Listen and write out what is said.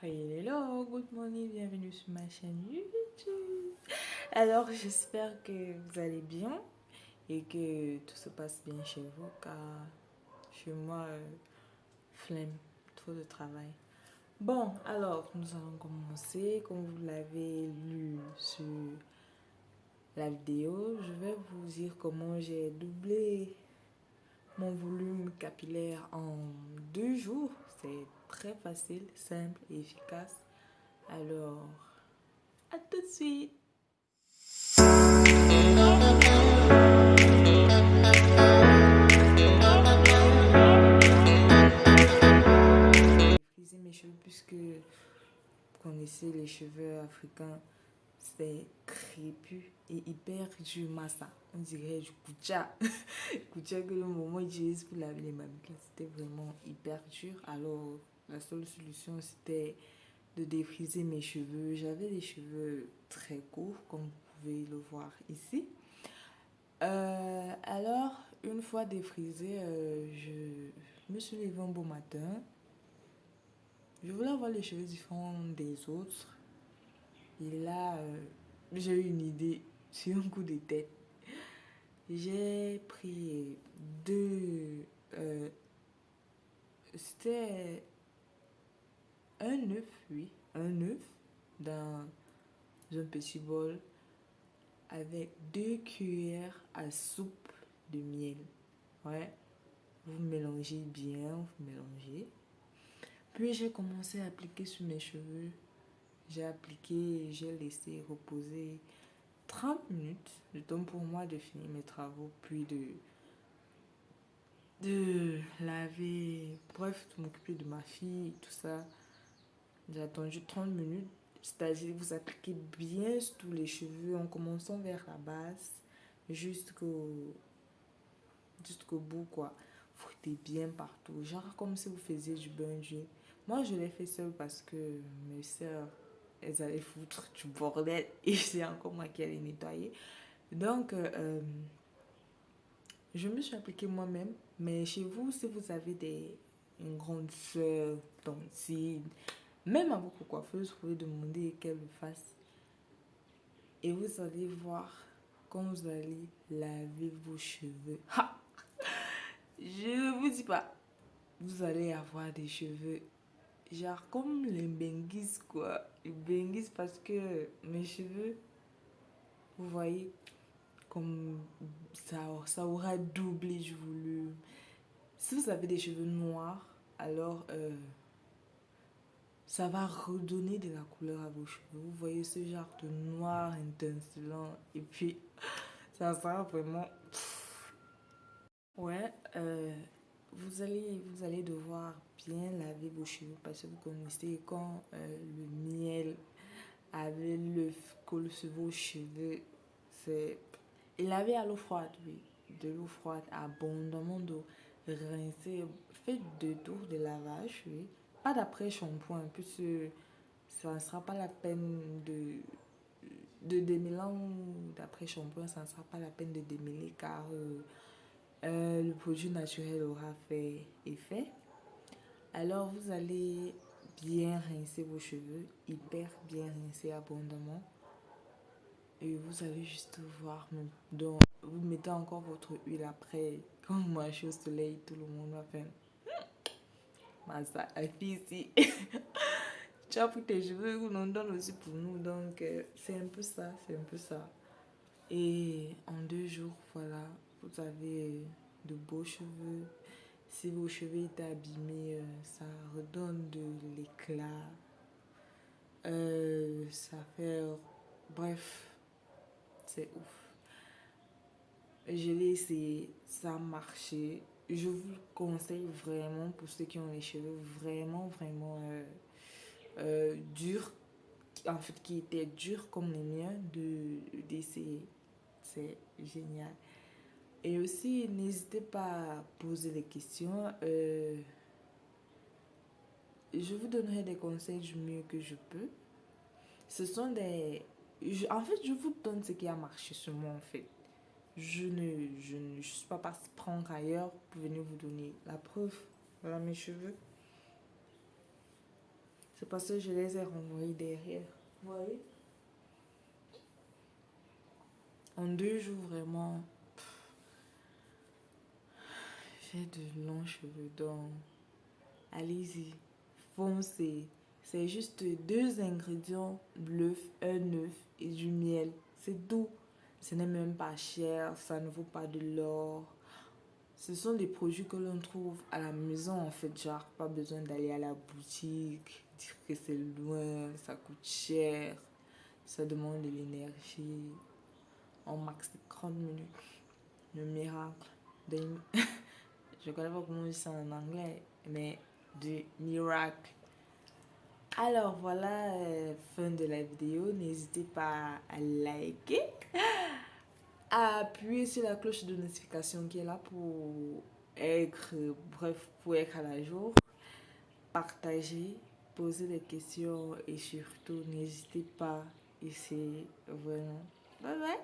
Hello, good morning, bienvenue sur ma chaîne YouTube. Alors, j'espère que vous allez bien et que tout se passe bien chez vous car chez moi, flemme, trop de travail. Bon, alors, nous allons commencer. Comme vous l'avez lu sur la vidéo, je vais vous dire comment j'ai doublé mon volume capillaire en 2 jours. C'est très facile, simple et efficace. Alors, à tout de suite. Friser mes cheveux puisque vous connaissez les cheveux africains, c'est crépus et hyper dur massa. On dirait du kucha. Kucha que le moment utilise pour laver les mamies, c'était vraiment hyper dur. Alors, la seule solution c'était de défriser mes cheveux. J'avais des cheveux très courts, comme vous pouvez le voir ici. Alors, une fois défrisé, je me suis levée un beau matin. Je voulais avoir les cheveux différents des autres. Et là, j'ai eu une idée sur un coup de tête. J'ai pris deux... c'était un œuf, oui. Un œuf dans un petit bol avec 2 cuillères à soupe de miel. Ouais. Vous mélangez bien, vous mélangez. Puis j'ai commencé à appliquer sur mes cheveux. J'ai appliqué, j'ai laissé reposer 30 minutes. Le temps pour moi de finir mes travaux, puis de laver, bref, de m'occuper de ma fille, tout ça. J'ai attendu 30 minutes. C'est-à-dire vous appliquez bien sur tous les cheveux en commençant vers la base jusqu'au bout, quoi. Frottez bien partout, genre comme si vous faisiez du bain d'huile. Moi, je l'ai fait seule parce que mes soeurs, elles allaient foutre du bordel et c'est encore moi qui allais nettoyer. Donc, je me suis appliquée moi-même. Mais chez vous, si vous avez une grande soeur, tantine, même à votre coiffeuse, vous pouvez demander qu'elle le fasse. Et vous allez voir quand vous allez laver vos cheveux. Ha! Je ne vous dis pas, vous allez avoir des cheveux genre comme les benguis, quoi. Les benguis parce que mes cheveux, vous voyez, comme ça aura doublé du volume. Si vous avez des cheveux noirs, alors ça va redonner de la couleur à vos cheveux. Vous voyez ce genre de noir intincelant. Et puis, ça sera vraiment... Ouais, vous allez devoir bien laver vos cheveux parce que vous connaissez quand le miel avec l'œuf colle sur vos cheveux, c'est... Et laver à l'eau froide, oui. De l'eau froide, abondamment d'eau. Rincer, faites 2 tours de lavage, oui. Pas d'après-shampoing, puisque ça ne sera pas la peine de démêler ou d'après-shampoing, ça ne sera pas la peine de démêler car le produit naturel aura fait effet. Alors vous allez bien rincer vos cheveux, hyper bien rincer abondamment. Et vous allez juste voir. Donc, vous mettez encore votre huile après. Quand vous marchez au soleil, tout le monde va faire. Massa, la fille ici. Tu as pris tes cheveux, on en donne aussi pour nous. Donc, c'est un peu ça, c'est un peu ça. Et en 2 jours, voilà, vous avez de beaux cheveux. Si vos cheveux étaient abîmés, ça redonne de l'éclat. Ça fait... Bref, c'est ouf. Je l'ai essayé, ça a marché. Je vous le conseille vraiment pour ceux qui ont les cheveux vraiment, vraiment durs. En fait, qui étaient durs comme les miens, d'essayer. C'est génial. Et aussi, n'hésitez pas à poser des questions. Je vous donnerai des conseils du mieux que je peux. Ce sont des... en fait, je vous donne ce qui a marché sur moi, en fait. Je suis pas partie prendre ailleurs pour venir vous donner la preuve. Voilà mes cheveux. C'est parce que je les ai renvoyés derrière. Vous voyez? En 2 jours, vraiment, j'ai de longs cheveux. Donc, allez-y, foncez. C'est juste 2 ingrédients, l'œuf, un œuf et du miel. C'est tout. Ce n'est même pas cher, ça ne vaut pas de l'or. Ce sont des produits que l'on trouve à la maison en fait, genre pas besoin d'aller à la boutique, dire que c'est loin, ça coûte cher, ça demande de l'énergie. En max de 30 minutes, le miracle. Je connais pas comment on dit ça en anglais, mais du miracle. Alors voilà, fin de la vidéo. N'hésitez pas à liker, à appuyer sur la cloche de notification qui est là pour être, bref, pour être à la jour. Partager, poser des questions et surtout n'hésitez pas. Et c'est vraiment. Bye bye.